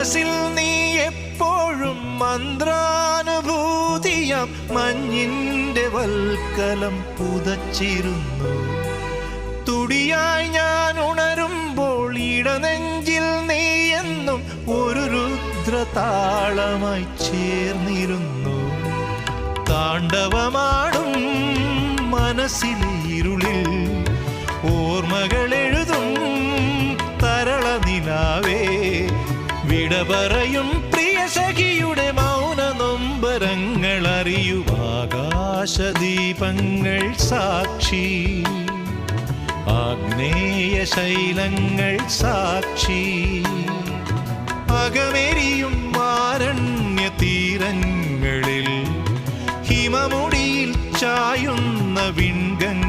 നീ എപ്പോഴും മന്ത്രാനുഭൂതിയാം മഞ്ഞിന്റെ വൽക്കലം പുതച്ചിരുന്നു. തുടിയായി ഞാൻ ഉണരുമ്പോൾ ഇടനെഞ്ചിൽ നീ എന്നും ഒരു രുദ്രതാളമായി ചേർന്നിരുന്നു. താണ്ഡവമാടും മനസ്സിലെ ഇരുളിൽ ഓർമ്മകൾ എഴുതും തരള നിലാവേ, വിട പറയും പ്രിയ സഖിയുടെ മൗന നൊമ്പരങ്ങൾ അറിയും ആകാശദീപങ്ങൾ സാക്ഷി, ആഗ്നേയ ശൈലങ്ങൾ സാക്ഷി, അകമെരിയും ആരണ്യ തീരങ്ങളിൽ ഹിമമുടിയിൽ ചായുന്ന വിൺഗംഗ